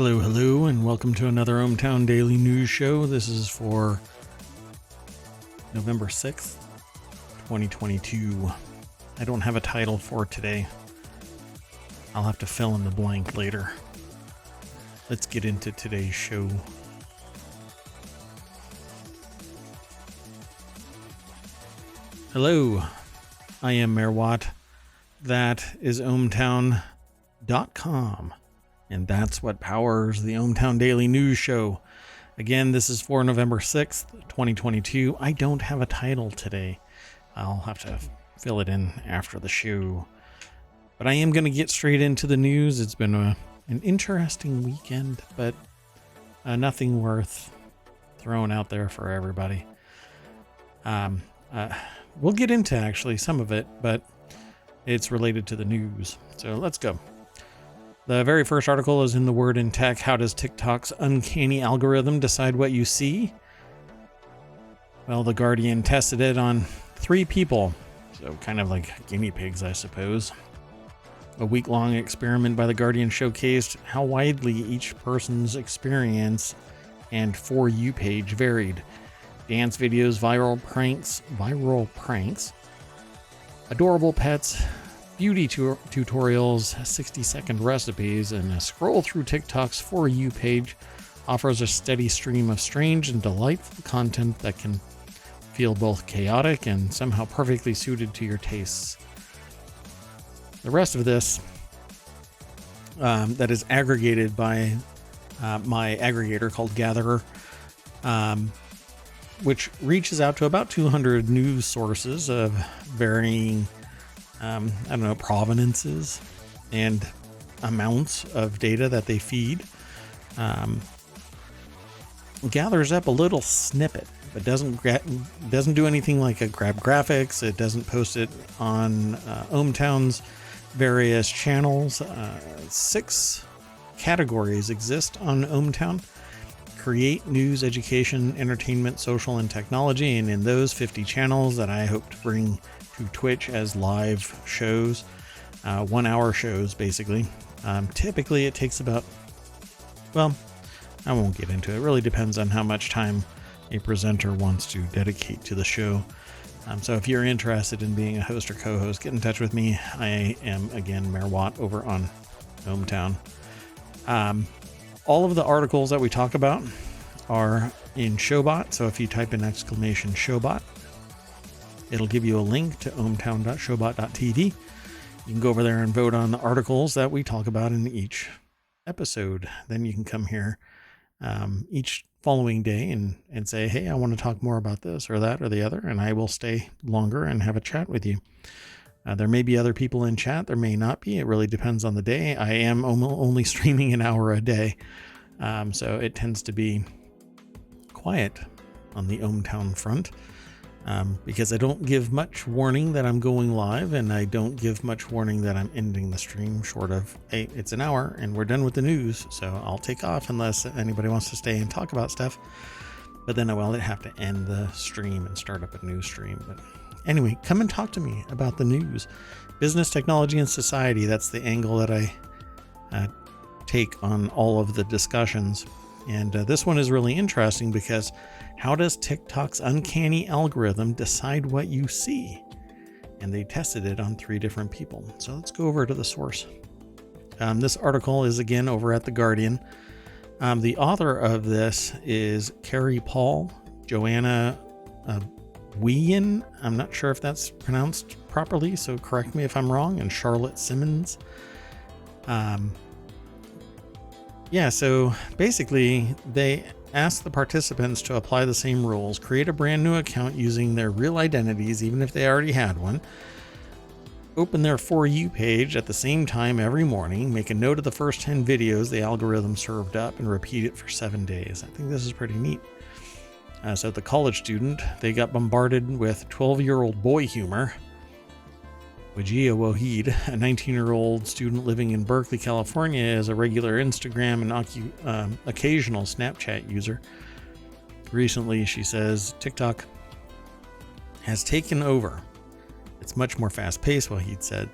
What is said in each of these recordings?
Hello, and welcome to another ohmTown Daily News Show. This is for November 6th, 2022. I don't have a title for today. I'll have to fill in the blank later. Let's get into today's show. Hello, I am Mayor Watt. That is ohmTown.com. And that's what powers the ohmTown Daily News Show. Again, this is for November 6th, 2022. I don't have a title today. I'll have to fill it in after the show. But I am going to get straight into the news. It's been an interesting weekend, but nothing worth throwing out there for everybody. We'll get into actually some of it, but it's related to the news. So let's go. The very first article is in The Word in Tech. How does TikTok's uncanny algorithm decide what you see? Well, The Guardian tested it on 3 people, so kind of like guinea pigs, I suppose. A week-long experiment by The Guardian showcased how widely each person's experience and For You page varied. Dance videos, viral pranks, adorable pets, beauty tutorials, 60-second recipes, and a scroll through TikTok's For You page offers a steady stream of strange and delightful content that can feel both chaotic and somehow perfectly suited to your tastes. The rest of this that is aggregated by my aggregator called Gatherer, which reaches out to about 200 news sources of varying provenances and amounts of data that they feed. Gathers up a little snippet, but doesn't do anything like a grab graphics. It doesn't post it on ohmTown's various channels. 6 categories exist on ohmTown: create, news, education, entertainment, social, and technology. And in those 50 channels that I hope to bring to Twitch as live shows, 1-hour shows basically. Typically it takes about, well, I won't get into it. It really depends on how much time a presenter wants to dedicate to the show. So if you're interested in being a host or co-host, get in touch with me. I am, again, Mayor Watt over on ohmTown. All of the articles that we talk about are in Showbot. So if you type in !Showbot, it'll give you a link to ohmTown.showbot.tv. You can go over there and vote on the articles that we talk about in each episode. Then you can come here each following day and say, hey, I want to talk more about this or that or the other, and I will stay longer and have a chat with you. There may be other people in chat. There may not be. It really depends on the day. I am only streaming an hour a day, so it tends to be quiet on the ohmTown front. Because I don't give much warning that I'm going live, and I don't give much warning that I'm ending the stream short of, hey, it's an hour and we're done with the news, so I'll take off unless anybody wants to stay and talk about stuff. But then I will have to end the stream and start up a new stream. But anyway, come and talk to me about the news. Business, technology, and society. That's the angle that I take on all of the discussions. And this one is really interesting because how does TikTok's uncanny algorithm decide what you see? And they tested it on 3 different people. So let's go over to the source. This article is again over at The Guardian. The author of this is Carrie Paul, Joanna Wien. I'm not sure if that's pronounced properly, so correct me if I'm wrong, and Charlotte Simmons. So basically they asked the participants to apply the same rules, create a brand new account using their real identities, even if they already had one, open their For You page at the same time every morning, make a note of the first 10 videos the algorithm served up, and repeat it for 7 days. I think this is pretty neat. So the college student, they got bombarded with 12-year-old boy humor. Wajia Wahid, a 19-year-old student living in Berkeley, California, is a regular Instagram and occasional Snapchat user. Recently, she says, TikTok has taken over. It's much more fast-paced, Wahid said.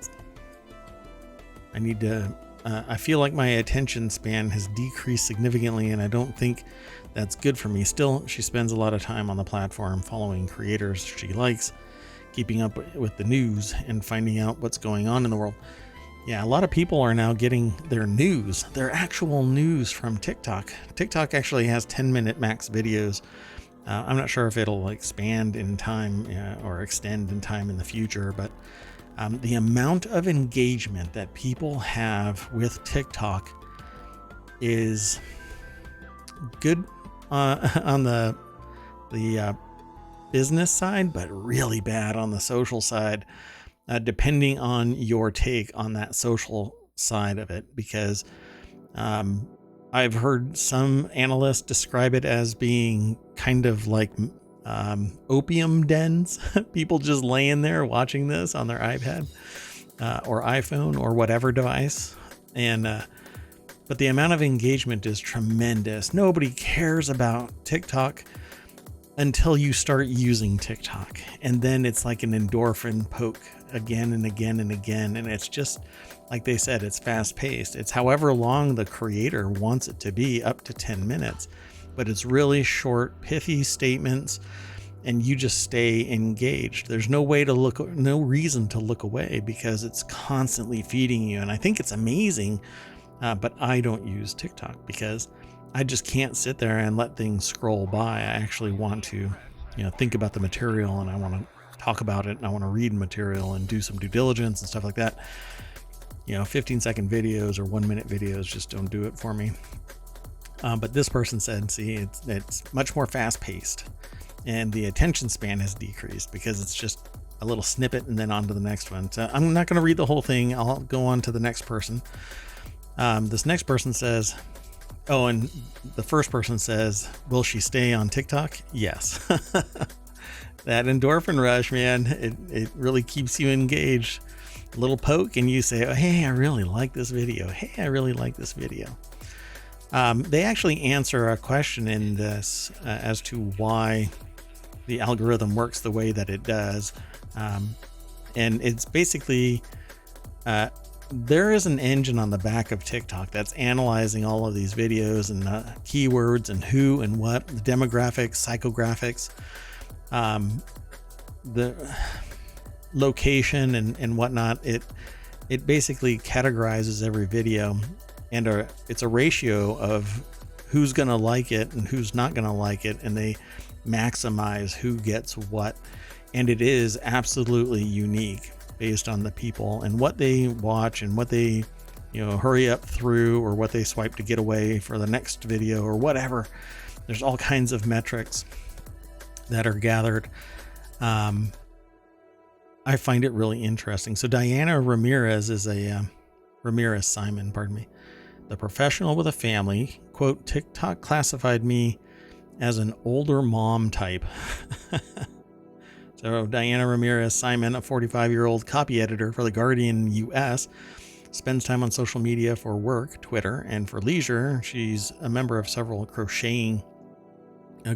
I need to I feel like my attention span has decreased significantly, and I don't think that's good for me. Still, she spends a lot of time on the platform following creators she likes, keeping up with the news, and finding out what's going on in the world. Yeah, a lot of people are now getting their news, their actual news, from TikTok. TikTok actually has 10-minute max videos. I'm not sure if it'll expand in time or extend in time in the future, but the amount of engagement that people have with TikTok is good on the business side, but really bad on the social side, depending on your take on that social side of it, because I've heard some analysts describe it as being kind of like opium dens, people just laying there watching this on their iPad or iPhone or whatever device. And but the amount of engagement is tremendous. Nobody cares about TikTok until you start using TikTok, and then it's like an endorphin poke again and again and again. And it's just like they said, it's fast paced. It's however long the creator wants it to be, up to 10 minutes, but it's really short, pithy statements, and you just stay engaged. There's no reason to look away, because it's constantly feeding you. And I think it's amazing, but I don't use TikTok because I just can't sit there and let things scroll by. I actually want to, think about the material, and I want to talk about it, and I want to read material and do some due diligence and stuff like that. 15-second videos or 1-minute videos just don't do it for me. But this person said, see, it's much more fast paced, and the attention span has decreased because it's just a little snippet and then on to the next one. So I'm not going to read the whole thing. I'll go on to the next person. This next person says, and the first person says, will she stay on TikTok? Yes. That endorphin rush, man, it really keeps you engaged. A little poke and you say, oh, hey, I really like this video. Hey, I really like this video. They actually answer a question in this as to why the algorithm works the way that it does. And it's basically, there is an engine on the back of TikTok that's analyzing all of these videos and keywords and who and what, the demographics, psychographics, the location and whatnot. It basically categorizes every video, and it's a ratio of who's going to like it and who's not going to like it, and they maximize who gets what. And it is absolutely unique based on the people and what they watch and what they hurry up through, or what they swipe to get away for the next video or whatever. There's all kinds of metrics that are gathered. I find it really interesting. So Diana Ramirez is Ramirez Simon, the professional with a family. Quote, TikTok classified me as an older mom type. So Diana Ramirez Simon, a 45-year-old copy editor for The Guardian US, spends time on social media for work, Twitter, and for leisure. She's a member of several crocheting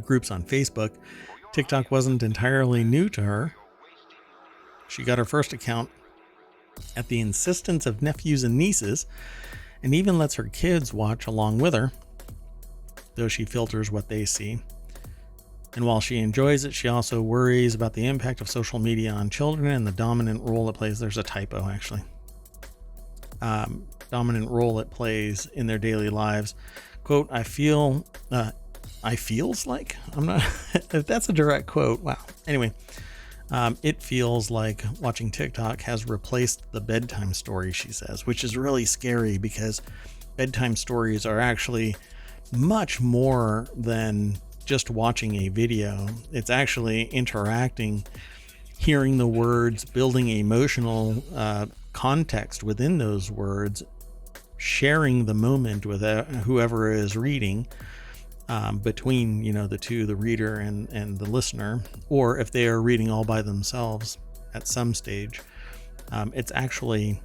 groups on Facebook. TikTok wasn't entirely new to her. She got her first account at the insistence of nephews and nieces, and even lets her kids watch along with her, though she filters what they see. And while she enjoys it, she also worries about the impact of social media on children and the dominant role it plays. There's a typo, actually. Dominant role it plays in their daily lives. Quote, I feels like, I'm not, if that's a direct quote, wow. Anyway, it feels like watching TikTok has replaced the bedtime story, she says, which is really scary because bedtime stories are actually much more than just watching a video. It's actually interacting, hearing the words, building emotional context within those words, sharing the moment with whoever is reading, between the two, the reader and the listener, or if they are reading all by themselves at some stage. It's actually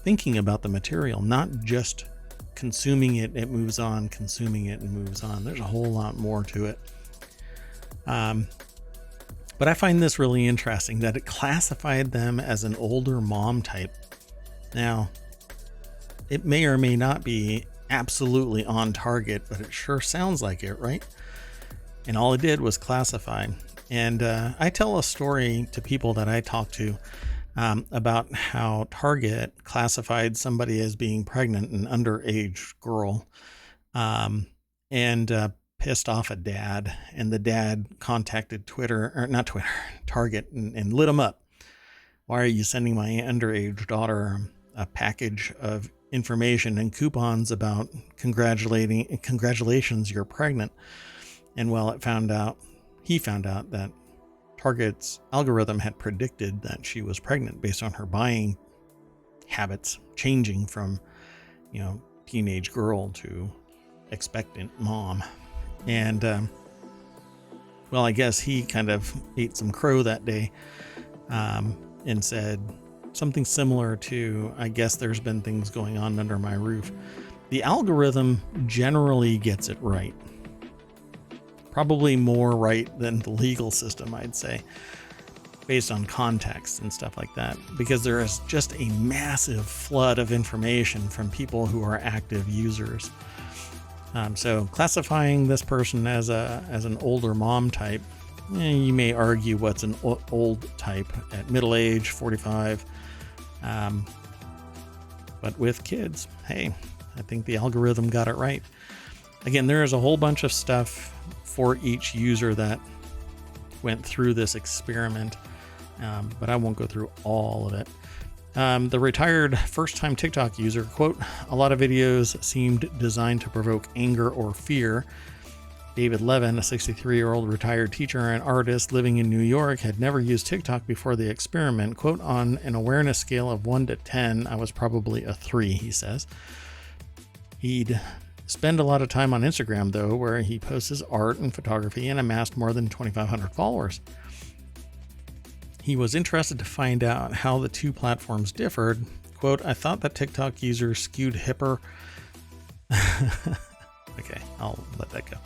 thinking about the material, not just consuming it, it moves on, consuming it and moves on. There's a whole lot more to it. But I find this really interesting that it classified them as an older mom type. Now, it may or may not be absolutely on target, but it sure sounds like it, right? And all it did was classify. And I tell a story to people that I talk to about how Target classified somebody as being pregnant, an underage girl, and pissed off a dad. And the dad contacted Target, and lit him up. Why are you sending my underage daughter a package of information and coupons about congratulations, you're pregnant? And well, he found out that Target's algorithm had predicted that she was pregnant based on her buying habits changing from, teenage girl to expectant mom. And, well, I guess he kind of ate some crow that day, and said something similar to, I guess there's been things going on under my roof. The algorithm generally gets it right. Probably more right than the legal system, I'd say, based on context and stuff like that, because there is just a massive flood of information from people who are active users. So classifying this person as an older mom type, you may argue what's an old type at middle age, 45. But with kids, hey, I think the algorithm got it right. Again, there is a whole bunch of stuff for each user that went through this experiment, but I won't go through all of it. The retired first-time TikTok user, quote, "A lot of videos seemed designed to provoke anger or fear." David Levin, a 63-year-old retired teacher and artist living in New York, had never used TikTok before the experiment. Quote, "On an awareness scale of 1 to 10, I was probably a 3, he says. He'd spend a lot of time on Instagram, though, where he posts his art and photography and amassed more than 2,500 followers. He was interested to find out how the two platforms differed. Quote, "I thought that TikTok users skewed hipper." Okay, I'll let that go.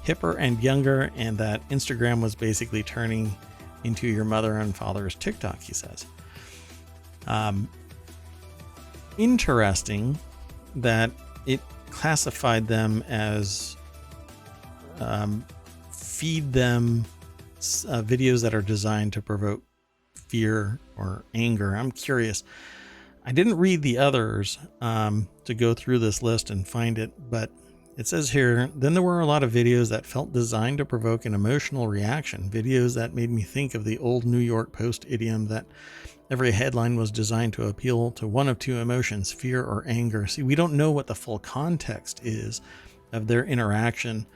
"Hipper and younger, and that Instagram was basically turning into your mother and father's TikTok," he says. Interesting that it classified them as feed them videos that are designed to provoke fear or anger. I'm curious. I didn't read the others to go through this list and find it, but it says here, then there were a lot of videos that felt designed to provoke an emotional reaction, videos that made me think of the old New York Post idiom that every headline was designed to appeal to one of two emotions, fear or anger. See, we don't know what the full context is of their interaction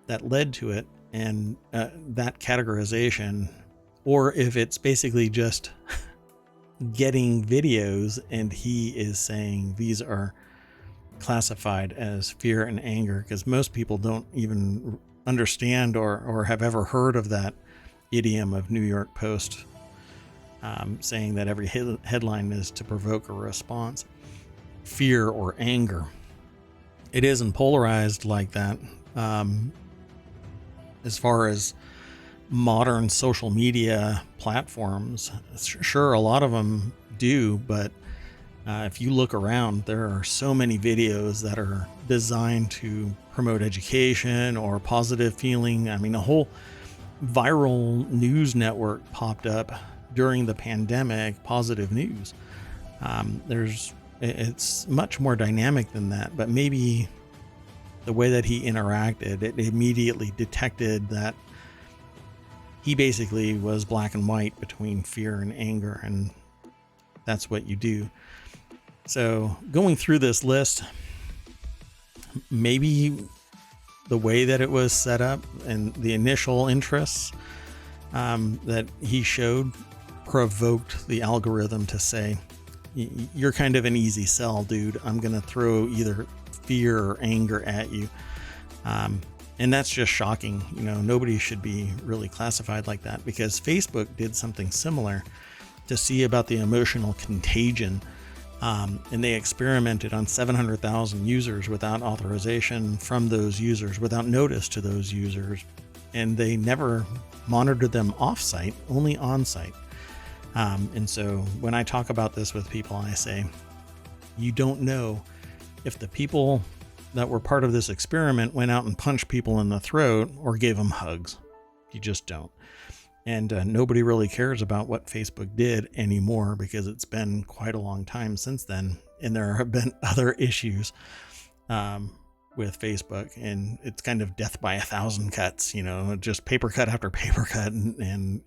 that led to it and that categorization, or if it's basically just getting videos and he is saying these are classified as fear and anger, because most people don't even understand or have ever heard of that idiom of New York Post saying that every headline is to provoke a response, fear or anger. It isn't polarized like that. As far as modern social media platforms, sure, a lot of them do, but if you look around, there are so many videos that are designed to promote education or positive feeling. I mean, a whole viral news network popped up during the pandemic, Positive News. It's much more dynamic than that, but maybe the way that he interacted, it immediately detected that he basically was black and white between fear and anger, and that's what you do. So going through this list, maybe the way that it was set up and the initial interests that he showed provoked the algorithm to say, you're kind of an easy sell, dude. I'm going to throw either fear or anger at you. And that's just shocking. Nobody should be really classified like that, because Facebook did something similar to see about the emotional contagion. And they experimented on 700,000 users without authorization from those users, without notice to those users. And they never monitored them off-site, only on-site. And so when I talk about this with people, I say, You don't know if the people that were part of this experiment went out and punched people in the throat or gave them hugs. You just don't. And nobody really cares about what Facebook did anymore, because it's been quite a long time since then. And there have been other issues with Facebook, and it's kind of death by 1,000 cuts, just paper cut after paper cut. And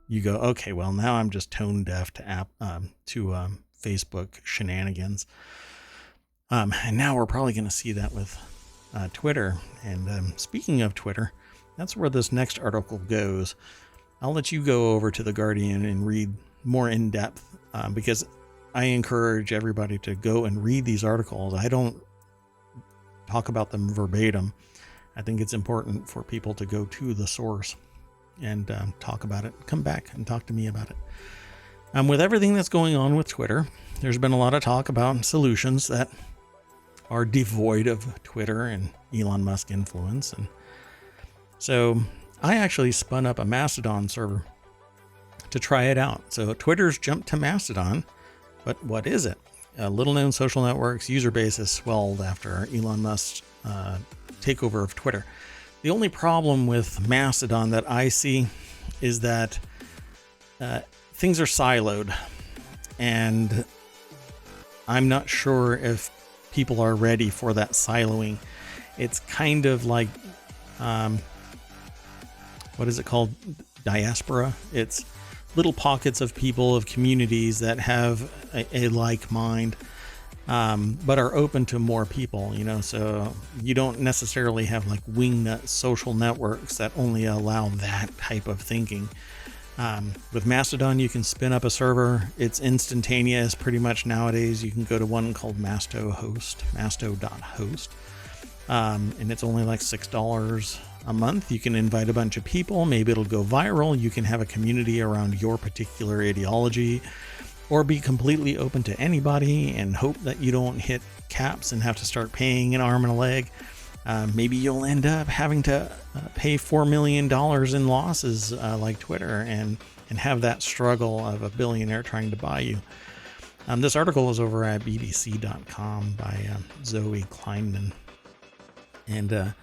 you go, okay, well, now I'm just tone deaf to Facebook shenanigans. And now we're probably going to see that with Twitter. And speaking of Twitter, that's where this next article goes. I'll let you go over to The Guardian and read more in depth, because I encourage everybody to go and read these articles. I don't talk about them verbatim. I think it's important for people to go to the source and talk about it. Come back and talk to me about it. With everything that's going on with Twitter, there's been a lot of talk about solutions that are devoid of Twitter and Elon Musk influence. And so I actually spun up a Mastodon server to try it out. So Twitter's jumped to Mastodon, but what is it? A little known social network's user base has swelled after Elon Musk's takeover of Twitter. The only problem with Mastodon that I see is that things are siloed, and I'm not sure if people are ready for that siloing. It's kind of like, what is it called? Diaspora. It's little pockets of people, of communities that have a like mind, but are open to more people, so you don't necessarily have like wingnut social networks that only allow that type of thinking. With Mastodon, you can spin up a server. It's instantaneous pretty much nowadays. You can go to one called masto.host, and it's only like $6 a month. You can invite a bunch of people. Maybe it'll go viral. You can have a community around your particular ideology, or be completely open to anybody and hope that you don't hit caps and have to start paying an arm and a leg. Maybe you'll end up having to pay $4 million in losses like Twitter, and have that struggle of a billionaire trying to buy you. This article is over at bbc.com by Zoe Kleinman. And the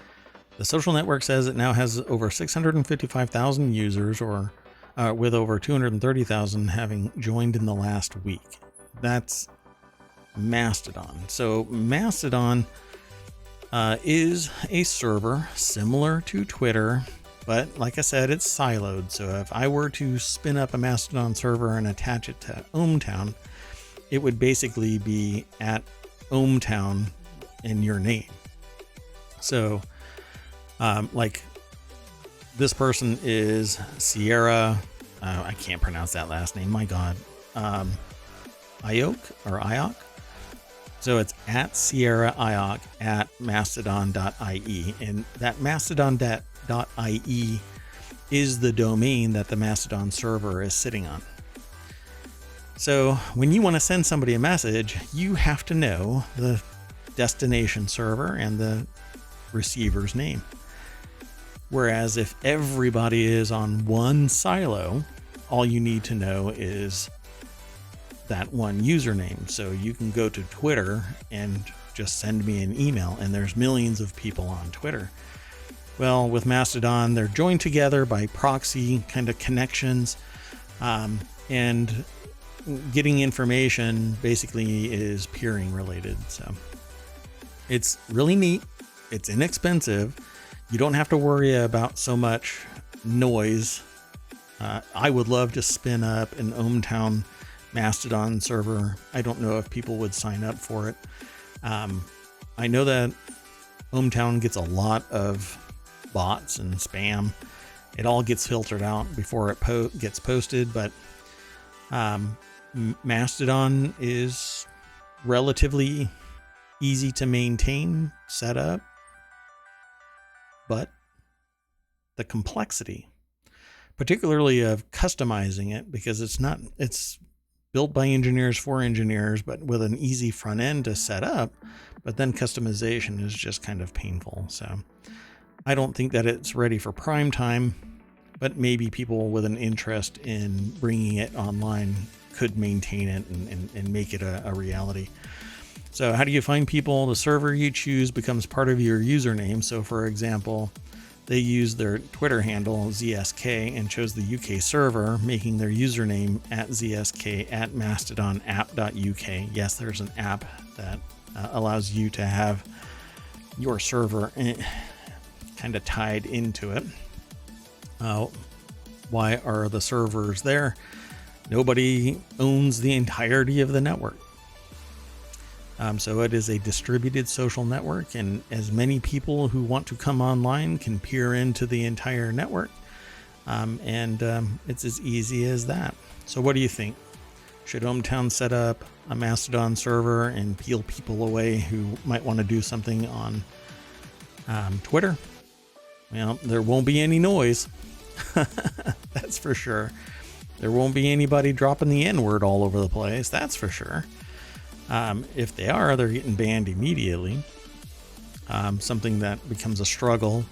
social network says it now has over 655,000 users, or with over 230,000 having joined in the last week. That's Mastodon. So Mastodon is a server similar to Twitter, but like I said, it's siloed. So if I were to spin up a Mastodon server and attach it to ohmTown, it would basically be at ohmTown in your name. So like this person is Sierra, I can't pronounce that last name, my God, Iok. So it's at Sierra Iok at mastodon.ie, and that mastodon.ie is the domain that the Mastodon server is sitting on. So when you want to send somebody a message, you have to know the destination server and the receiver's name. Whereas if everybody is on one silo, all you need to know is that one username. So you can go to Twitter and just send me an email, and there's millions of people on Twitter. Well, with Mastodon, they're joined together by proxy kind of connections, and getting information basically is peering related. So it's really neat. It's inexpensive. You don't have to worry about so much noise. I would love to spin up an ohmTown Mastodon server. I don't know if people would sign up for it. I know that ohmTown gets a lot of bots and spam. It all gets filtered out before it gets posted, but Mastodon is relatively easy to maintain, set up, but the complexity, particularly of customizing it, because it's built by engineers for engineers, but with an easy front end to set up, but then customization is just kind of painful. So I don't think that it's ready for prime time, but maybe people with an interest in bringing it online could maintain it and make it a reality. So how do you find people? The server you choose becomes part of your username. So for example, they use their Twitter handle ZSK and chose the UK server, making their username at ZSK at mastodonapp.uk. Yes, there's an app that allows you to have your server kind of tied into it. Why are the servers there? Nobody owns the entirety of the network. So it is a distributed social network, and as many people who want to come online can peer into the entire network. It's as easy as that. So what do you think? Should ohmTown set up a Mastodon server and peel people away who might want to do something on Twitter? Well, there won't be any noise. That's for sure. There won't be anybody dropping the N-word all over the place. That's for sure. If they are, they're getting banned immediately. Something that becomes a struggle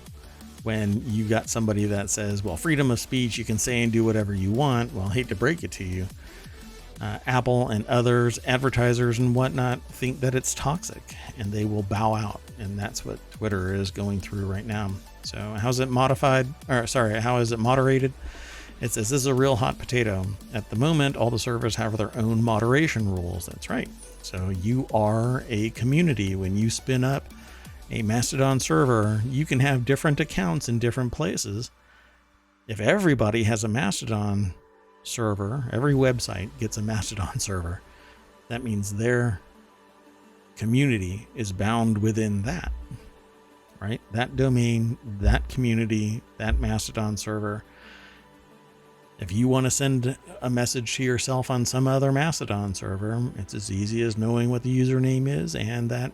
when you got somebody that says, well, freedom of speech, you can say and do whatever you want. Well, I hate to break it to you. Apple and others, advertisers and whatnot, think that it's toxic and they will bow out. And that's what Twitter is going through right now. So how's it modified? How is it moderated? It says this is a real hot potato. At the moment, all the servers have their own moderation rules. That's right. So you are a community. When you spin up a Mastodon server, you can have different accounts in different places. If everybody has a Mastodon server, every website gets a Mastodon server, that means their community is bound within that, right? That domain, that community, that Mastodon server. If you want to send a message to yourself on some other Mastodon server, it's as easy as knowing what the username is and that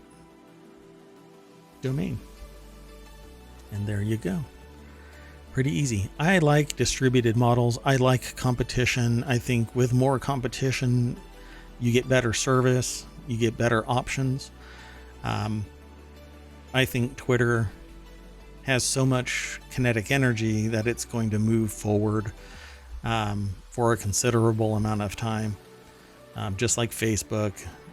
domain. And there you go. Pretty easy. I like distributed models. I like competition. I think with more competition, you get better service, you get better options. I think Twitter has so much kinetic energy that it's going to move forward for a considerable amount of time. Just like Facebook,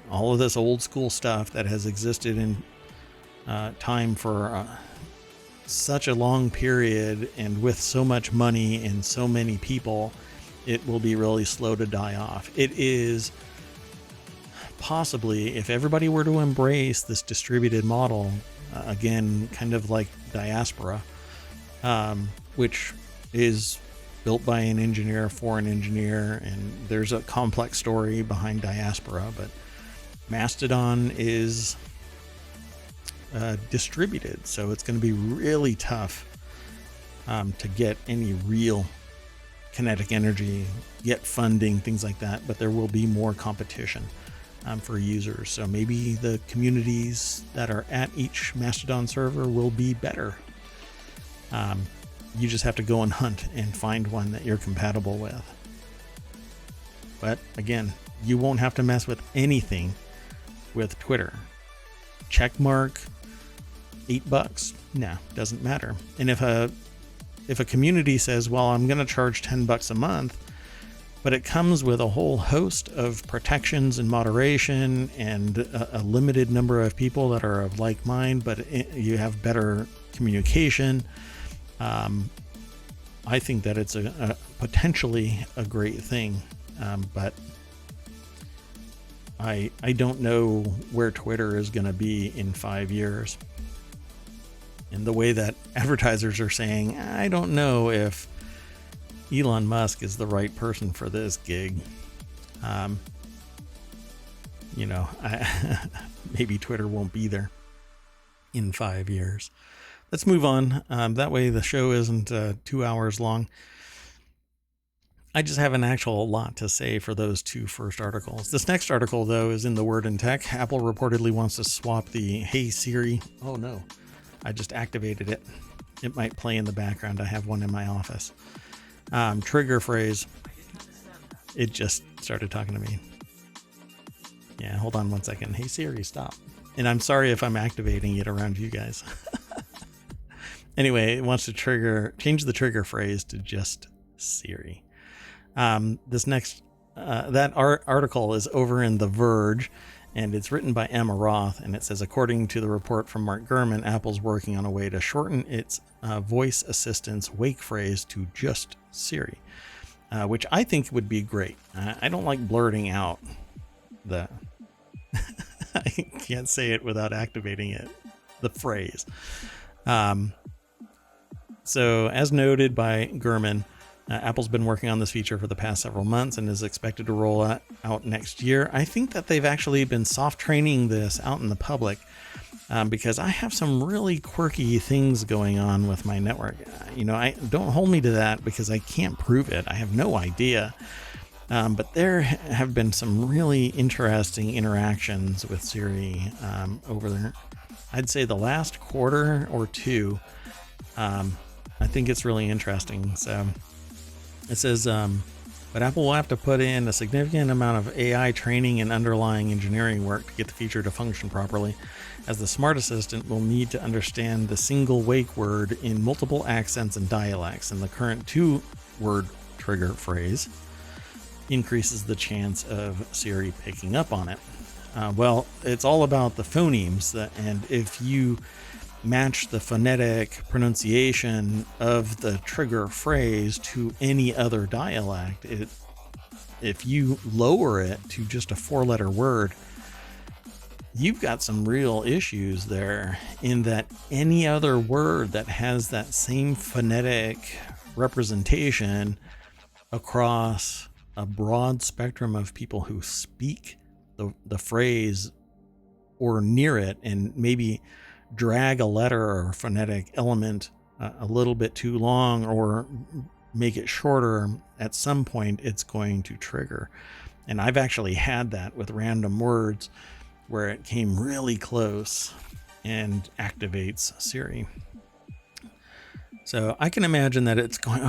all of this old school stuff that has existed in time for such a long period and with so much money and so many people, it will be really slow to die off. It is possibly, if everybody were to embrace this distributed model, again, kind of like diaspora, which is built by an engineer for an engineer, and there's a complex story behind diaspora, but Mastodon is distributed, so it's going to be really tough to get any real kinetic energy, get funding, things like that, but there will be more competition for users. So maybe the communities that are at each Mastodon server will be better. You just have to go and hunt and find one that you're compatible with. But again, you won't have to mess with anything with Twitter. Check mark, $8. No, doesn't matter. And if a community says, well, I'm going to charge $10 a month, but it comes with a whole host of protections and moderation and a limited number of people that are of like mind, but you have better communication. I think that it's a potentially a great thing, but I don't know where Twitter is going to be in 5 years. And the way that advertisers are saying, I don't know if Elon Musk is the right person for this gig. Maybe Twitter won't be there in 5 years. Let's move on. That way the show isn't 2 hours long. I just have an actual lot to say for those two first articles. This next article, though, is in the Word and Tech. Apple reportedly wants to swap the Hey Siri. Oh, no. I just activated it. It might play in the background. I have one in my office. Trigger phrase. It just started talking to me. Yeah, hold on 1 second. Hey Siri, stop. And I'm sorry if I'm activating it around you guys. Anyway, it wants to change the trigger phrase to just Siri. This next, that article is over in The Verge, And it's written by Emma Roth, and it says, according to the report from Mark Gurman, Apple's working on a way to shorten its voice assistant's wake phrase to just Siri, which I think would be great. I don't like blurting out the I can't say it without activating it, the phrase. So as noted by Gurman, Apple's been working on this feature for the past several months and is expected to roll out next year. I think that they've actually been soft training this out in the public because I have some really quirky things going on with my network. I don't hold me to that because I can't prove it. I have no idea. But there have been some really interesting interactions with Siri over there. I'd say the last quarter or two. I think it's really interesting. So it says, but Apple will have to put in a significant amount of AI training and underlying engineering work to get the feature to function properly, as the smart assistant will need to understand the single wake word in multiple accents and dialects, and the current 2-word trigger phrase increases the chance of Siri picking up on it. Well, it's all about the phonemes, and if you match the phonetic pronunciation of the trigger phrase to any other dialect, if you lower it to just a 4-letter word, you've got some real issues there, in that any other word that has that same phonetic representation across a broad spectrum of people who speak the phrase or near it, and maybe drag a letter or phonetic element a little bit too long or make it shorter, at some point it's going to trigger. And I've actually had that with random words where it came really close and activates Siri. So I can imagine that it's going,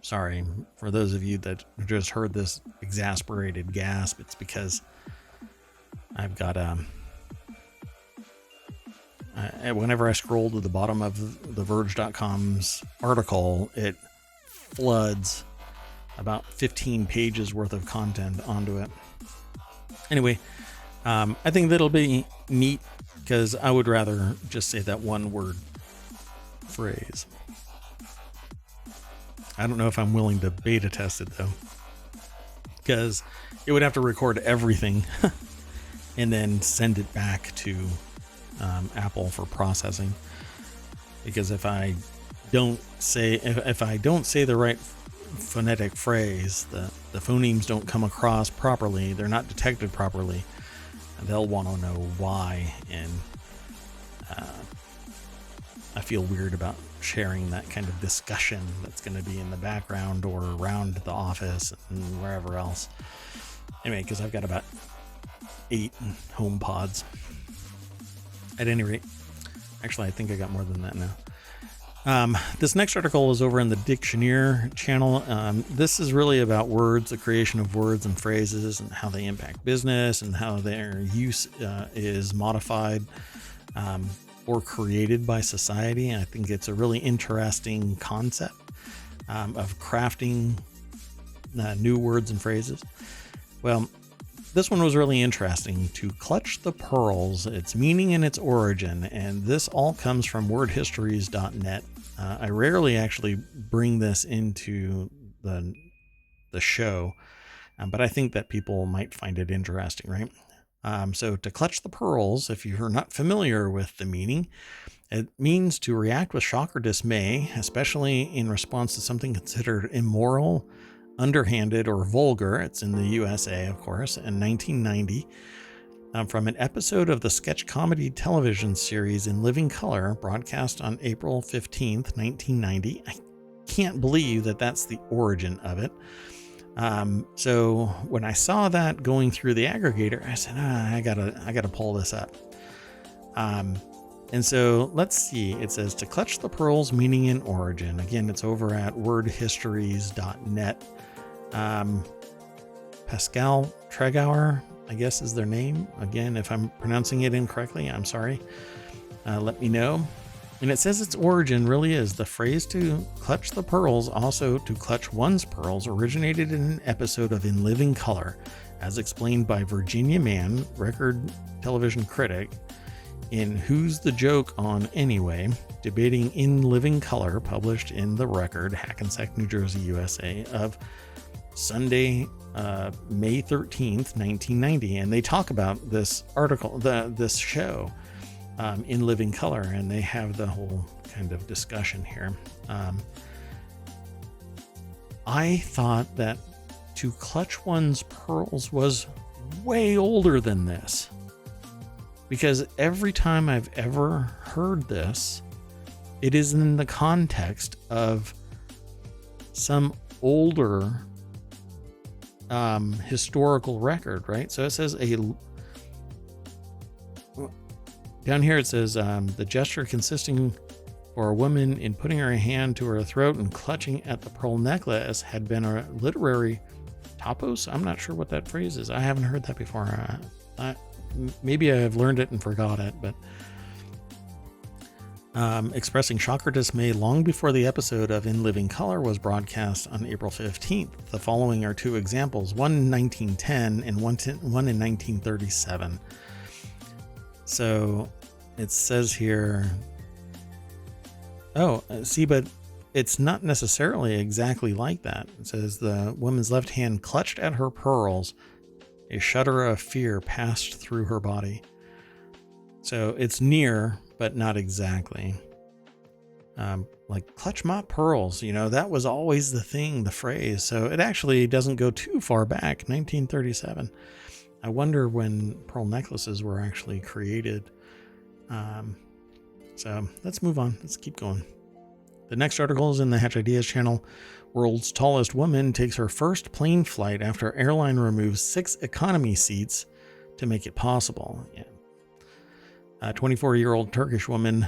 sorry for those of you that just heard this exasperated gasp. It's because I've got whenever I scroll to the bottom of the Verge.com's article, it floods about 15 pages worth of content onto it. Anyway, I think that'll be neat because I would rather just say that 1-word phrase. I don't know if I'm willing to beta test it though, because it would have to record everything and then send it back to Apple for processing. Because if I don't say the right phonetic phrase, the phonemes don't come across properly, they're not detected properly, they'll want to know why. And I feel weird about sharing that kind of discussion that's going to be in the background or around the office and wherever else. Anyway, because I've got about 8 HomePods. At any rate, actually, I think I got more than that now. This next article is over in the Dictioneer channel. This is really about words, the creation of words and phrases, and how they impact business and how their use is modified or created by society. I think it's a really interesting concept of crafting new words and phrases. Well, this one was really interesting. To clutch the pearls, its meaning and its origin. And this all comes from wordhistories.net. I rarely actually bring this into the show, but I think that people might find it interesting, right? So to clutch the pearls, if you're not familiar with the meaning, it means to react with shock or dismay, especially in response to something considered immoral, underhanded, or vulgar. It's in the USA, of course, in 1990. From an episode of the sketch comedy television series In Living Color, broadcast on April 15th, 1990. I can't believe that that's the origin of it. So when I saw that going through the aggregator, I said, I gotta pull this up. And so let's see, it says to clutch the pearls, meaning and origin. Again, it's over at wordhistories.net. Pascal Tregauer, I guess is their name. Again, if I'm pronouncing it incorrectly, I'm sorry. Let me know. And it says its origin really is the phrase to clutch the pearls, also to clutch one's pearls, originated in an episode of In Living Color, as explained by Virginia Mann, record television critic, in Who's the Joke On Anyway, debating In Living Color, published in The Record, Hackensack, New Jersey, USA, of Sunday, May 13th, 1990. And they talk about this article, this show, In Living Color, and they have the whole kind of discussion here. I thought that to clutch one's pearls was way older than this, because every time I've ever heard this, it is in the context of some older historical record, right? So it says down here it says the gesture consisting for a woman in putting her hand to her throat and clutching at the pearl necklace had been a literary topos. I'm not sure what that phrase is. I haven't heard that before. Maybe I have learned it and forgot it, but expressing shock or dismay long before the episode of In Living Color was broadcast on April 15th. The following are two examples, one in 1910 and one in 1937. So it says here, but it's not necessarily exactly like that. It says the woman's left hand clutched at her pearls. A shudder of fear passed through her body. So it's near, but not exactly. Like clutch my pearls, that was always the thing, the phrase. So it actually doesn't go too far back, 1937. I wonder when pearl necklaces were actually created. So let's move on. Let's keep going. The next article is in the Hatch Ideas channel. World's tallest woman takes her first plane flight after airline removes 6 economy seats to make it possible. Yeah. A 24-year-old Turkish woman,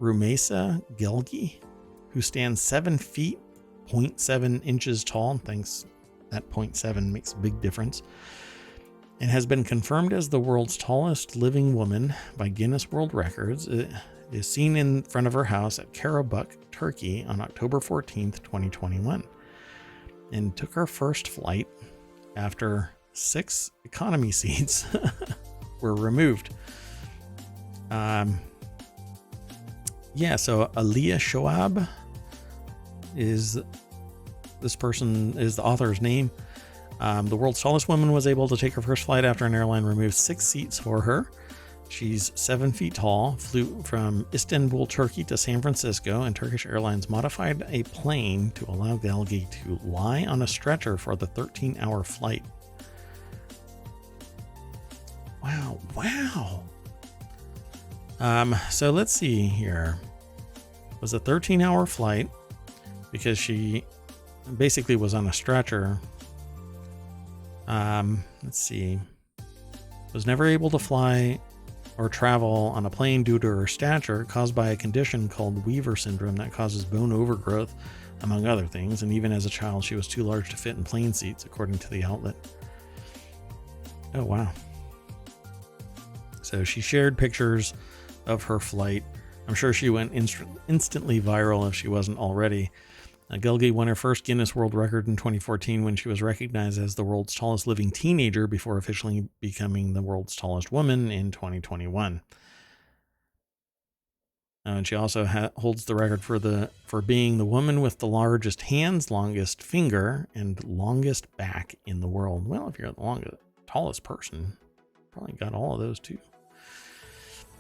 Rumeysa Gelgi, who stands 7 feet, 0.7 inches tall, thinks that 0.7 makes a big difference, and has been confirmed as the world's tallest living woman by Guinness World Records, is seen in front of her house at Karabük, Turkey on October 14th, 2021, and took her first flight after 6 economy seats were removed. So Aliyah Shoab is the author's name. The world's tallest woman was able to take her first flight after an airline removed 6 seats for her. She's 7 feet tall, flew from Istanbul, Turkey to San Francisco, and Turkish Airlines modified a plane to allow Gelgi to lie on a stretcher for the 13-hour flight. Wow. So let's see here. It was a 13-hour flight because she basically was on a stretcher. Let's see. Was never able to fly or travel on a plane due to her stature, caused by a condition called Weaver syndrome that causes bone overgrowth, among other things. And even as a child, she was too large to fit in plane seats, according to the outlet. Oh, wow. So she shared pictures of her flight. I'm sure she went instantly viral if she wasn't already. Gelgi won her first Guinness World Record in 2014 when she was recognized as the world's tallest living teenager before officially becoming the world's tallest woman in 2021. And she also holds the record for being the woman with the largest hands, longest finger, and longest back in the world. Well, if you're the tallest person, probably got all of those too.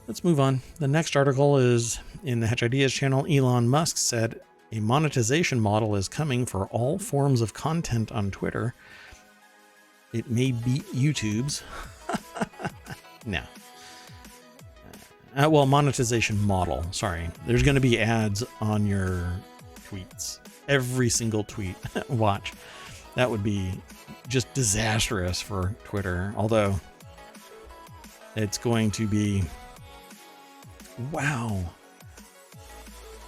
Let's move on. The next article is in the Hatch Ideas channel. Elon Musk said a monetization model is coming for all forms of content on Twitter. It may beat YouTube's. No. Monetization model. Sorry. There's going to be ads on your tweets. Every single tweet. Watch. That would be just disastrous for Twitter. Although it's going to be... Wow.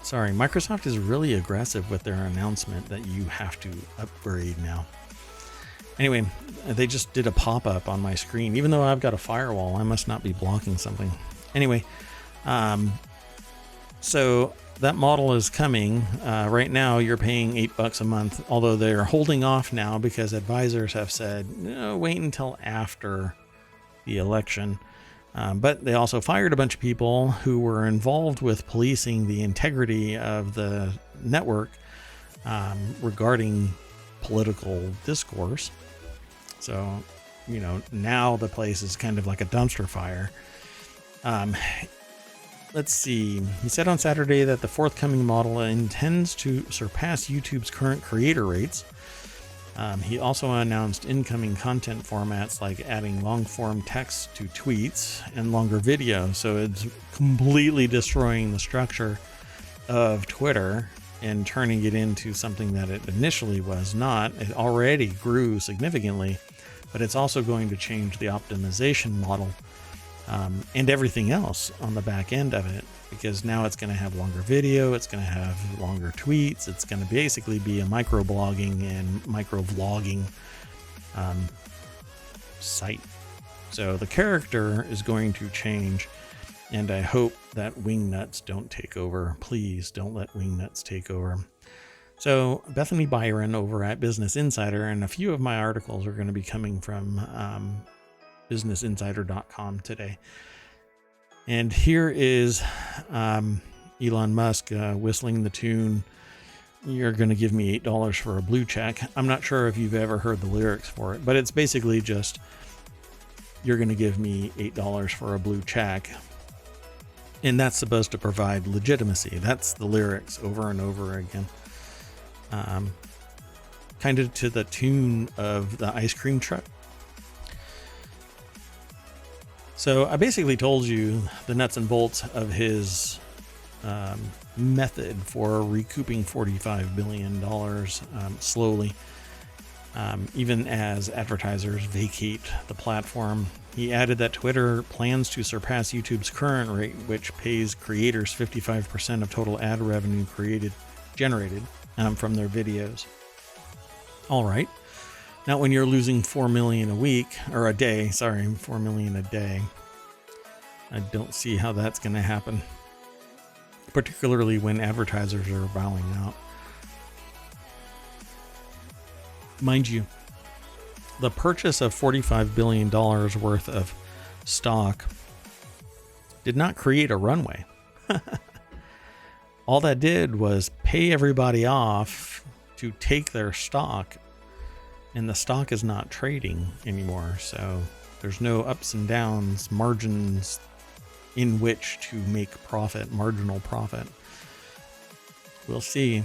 Sorry, Microsoft is really aggressive with their announcement that you have to upgrade now. Anyway, they just did a pop-up on my screen. Even though I've got a firewall, I must not be blocking something. Anyway, so that model is coming. Right now, you're paying $8 a month, although they're holding off now because advisors have said, no, wait until after the election. But they also fired a bunch of people who were involved with policing the integrity of the network regarding political discourse. So, now the place is kind of like a dumpster fire. Let's see. He said on Saturday that the forthcoming model intends to surpass YouTube's current creator rates. He also announced incoming content formats like adding long-form text to tweets and longer video. So it's completely destroying the structure of Twitter and turning it into something that it initially was not. It already grew significantly, but it's also going to change the optimization model and everything else on the back end of it, because now it's going to have longer video, it's going to have longer tweets, it's going to basically be a microblogging and microvlogging site. So the character is going to change, and I hope that Wingnuts don't take over. Please don't let Wingnuts take over. So Bethany Byron over at Business Insider, and a few of my articles are going to be coming from businessinsider.com today. And here is Elon Musk whistling the tune, "You're going to give me $8 for a blue check." I'm not sure if you've ever heard the lyrics for it, but it's basically just, "You're going to give me $8 for a blue check." And that's supposed to provide legitimacy. That's the lyrics over and over again. Kind of to the tune of the ice cream truck. So I basically told you the nuts and bolts of his method for recouping $45 billion slowly, even as advertisers vacate the platform. He added that Twitter plans to surpass YouTube's current rate, which pays creators 55% of total ad revenue generated from their videos. All right. Not when you're losing 4 million a week or a day. Sorry, 4 million a day. I don't see how that's going to happen, particularly when advertisers are bowing out. Mind you, the purchase of $45 billion worth of stock did not create a runway. All that did was pay everybody off to take their stock, and the stock is not trading anymore. So there's no ups and downs, margins in which to make profit, marginal profit. We'll see.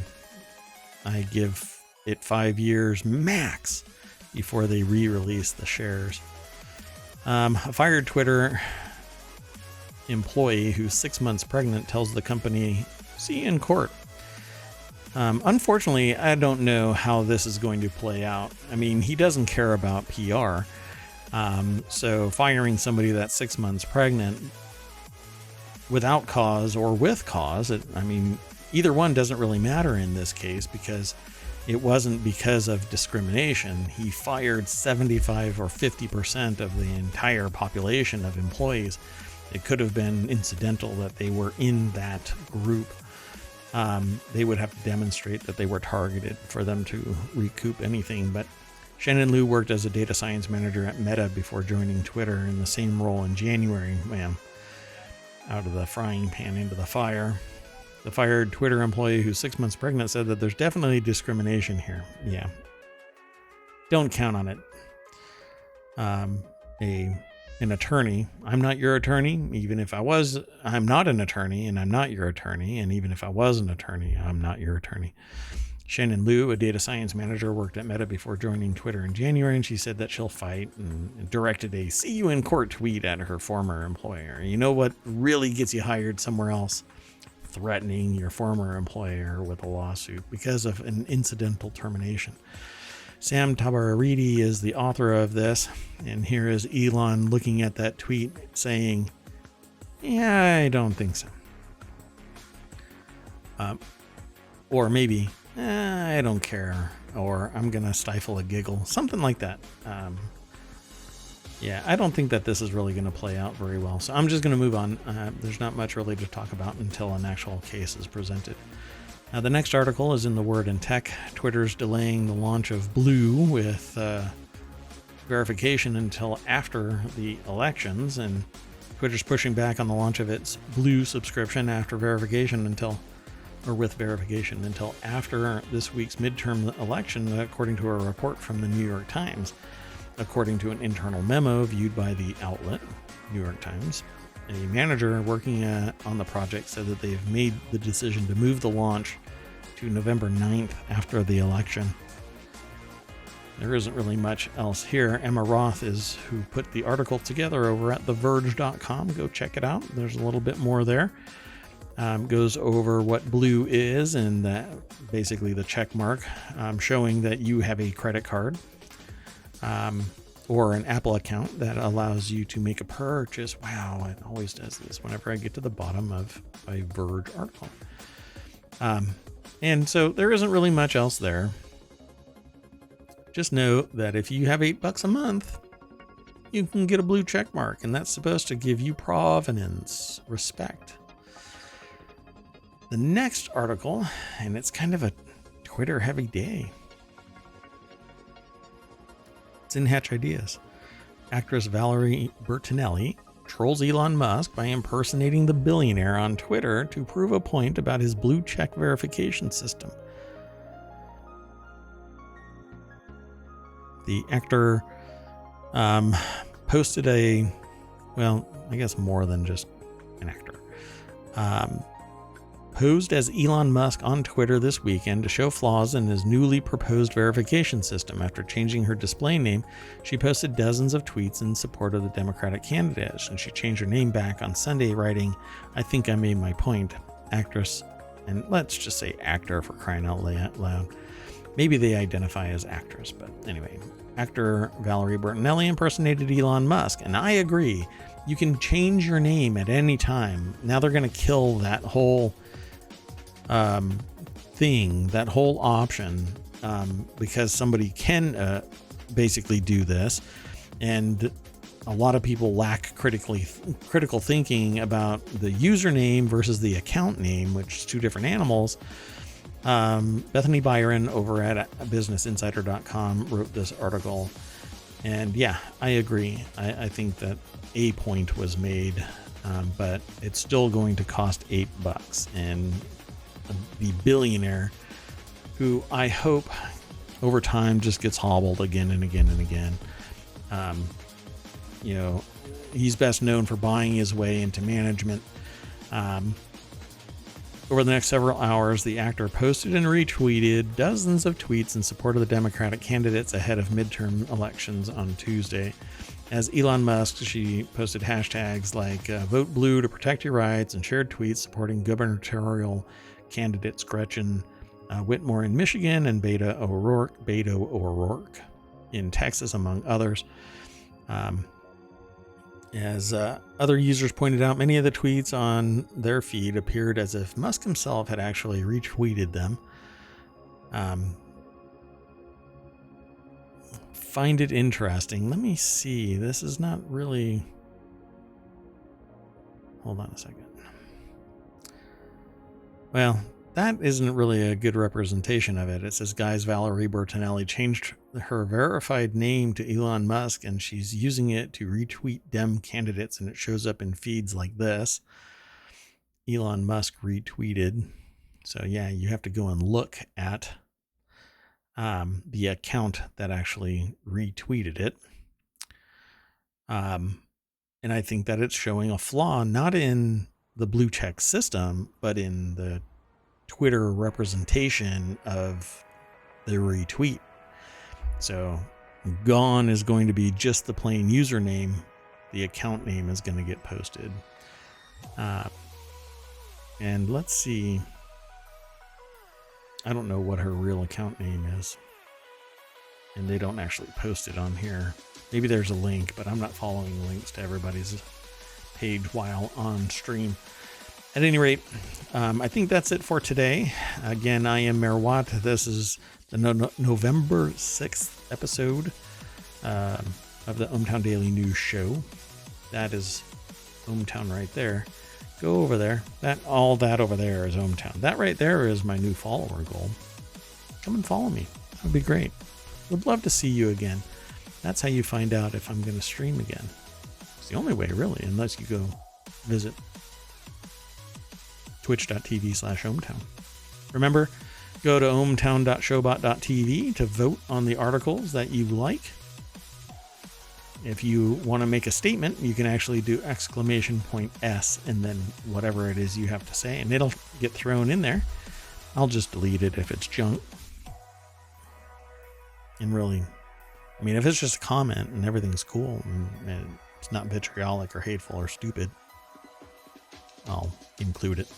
I give it 5 years max before they re-release the shares. A fired Twitter employee who's 6 months pregnant tells the company, "See you in court." Unfortunately, I don't know how this is going to play out. I mean, he doesn't care about PR. So firing somebody that's 6 months pregnant without cause or with cause, either one doesn't really matter in this case, because it wasn't because of discrimination. He fired 75 or 50% of the entire population of employees. It could have been incidental that they were in that group. They would have to demonstrate that they were targeted for them to recoup anything. But Shannon Liu worked as a data science manager at Meta before joining Twitter in the same role in January. Man, out of the frying pan into the fire. The fired Twitter employee who's 6 months pregnant said that there's definitely discrimination here. Yeah. Don't count on it. An attorney. I'm not your attorney. Even if I was, I'm not an attorney, and I'm not your attorney. And even if I was an attorney, I'm not your attorney. Shannon Liu, a data science manager, worked at Meta before joining Twitter in January, and she said that she'll fight, and directed a "see you in court" tweet at her former employer. You know what really gets you hired somewhere else? Threatening your former employer with a lawsuit because of an incidental termination. Sam Tabarriti is the author of this, and here is Elon looking at that tweet saying, "Yeah, I don't think so." Or maybe, "I don't care," or "I'm going to stifle a giggle," something like that. Yeah, I don't think that this is really going to play out very well. So I'm just going to move on. There's not much really to talk about until an actual case is presented. Now, the next article is in the Word and Tech. Twitter's delaying the launch of Blue with verification until after the elections, and Twitter's pushing back on the launch of its Blue subscription after verification with verification until after this week's midterm election, according to a report from the New York Times. According to an internal memo viewed by the outlet, New York Times, a manager working on the project said that they've made the decision to move the launch to November 9th after the election. There isn't really much else here. Emma Roth is who put the article together over at theverge.com. Go check it out. There's a little bit more there. Goes over what Blue is and that basically the check mark showing that you have a credit card or an Apple account that allows you to make a purchase. Wow, it always does this whenever I get to the bottom of a Verge article. And so there isn't really much else there. Just know that if you have $8 a month, you can get a blue check mark, and that's supposed to give you provenance, respect. The next article, and it's kind of a Twitter heavy day. It's in Hatch Ideas. Actress Valerie Bertinelli trolls Elon Musk by impersonating the billionaire on Twitter to prove a point about his blue check verification system. The actor posted I guess more than just an actor, posed as Elon Musk on Twitter this weekend to show flaws in his newly proposed verification system. After changing her display name, she posted dozens of tweets in support of the Democratic candidates, and she changed her name back on Sunday, writing, "I think I made my point." Actress, and let's just say actor for crying out loud. Maybe they identify as actress, but anyway. Actor Valerie Bertinelli impersonated Elon Musk, and I agree. You can change your name at any time. Now they're going to kill that whole thing, that whole option, because somebody can basically do this, and a lot of people lack critical thinking about the username versus the account name, which is two different animals. Bethany Byron over at businessinsider.com wrote this article, and yeah, I agree. I think that a point was made, but it's still going to cost $8, and the billionaire, who I hope over time just gets hobbled again and again and again. He's best known for buying his way into management. Over the next several hours, the actor posted and retweeted dozens of tweets in support of the Democratic candidates ahead of midterm elections on Tuesday. As Elon Musk, she posted hashtags like Vote Blue to protect your rights and shared tweets supporting gubernatorial candidates Gretchen Whitmer in Michigan and Beto O'Rourke in Texas, among others. As other users pointed out, many of the tweets on their feed appeared as if Musk himself had actually retweeted them. Find it interesting. Let me see. This is not really... Hold on a second. Well, that isn't really a good representation of it. It says, guys, Valerie Bertinelli changed her verified name to Elon Musk, and she's using it to retweet Dem candidates, and it shows up in feeds like this. Elon Musk retweeted. So yeah, you have to go and look at the account that actually retweeted it. And I think that it's showing a flaw, not in the blue check system, but in the Twitter representation of the retweet. So gone is going to be just the plain username. The account name is going to get posted. And let's see. I don't know what her real account name is. And they don't actually post it on here. Maybe there's a link, but I'm not following links to everybody's page while on stream. At any rate, I think that's it for today. Again, I am Mayor Watt. This is the November 6th episode. of the ohmTown Daily News Show. That is ohmTown right there. Go over there. All that over there is ohmTown. That right there is my new follower goal. Come and follow me. That would be great. Would love to see you again. That's how you find out if I'm going to stream again. It's the only way, really, unless you go visit twitch.tv/ohmTown. Remember, go to ohmtown.showbot.tv to vote on the articles that you like. If you want to make a statement, you can actually do !S and then whatever it is you have to say, and it'll get thrown in there. I'll just delete it if it's junk. And really, I mean, if it's just a comment and everything's cool and it's not vitriolic or hateful or stupid, I'll include it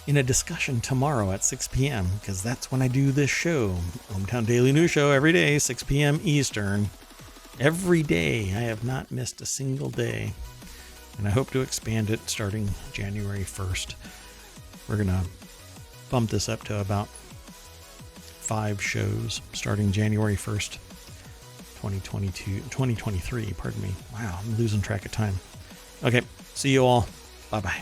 in a discussion tomorrow at 6 p.m. because that's when I do this show. ohmTown Daily News Show every day, 6 p.m. Eastern. Every day. I have not missed a single day. And I hope to expand it starting January 1st. We're going to bump this up to about 5 shows starting January 1st, 2023, pardon me. Wow, I'm losing track of time. Okay, see you all. Bye-bye.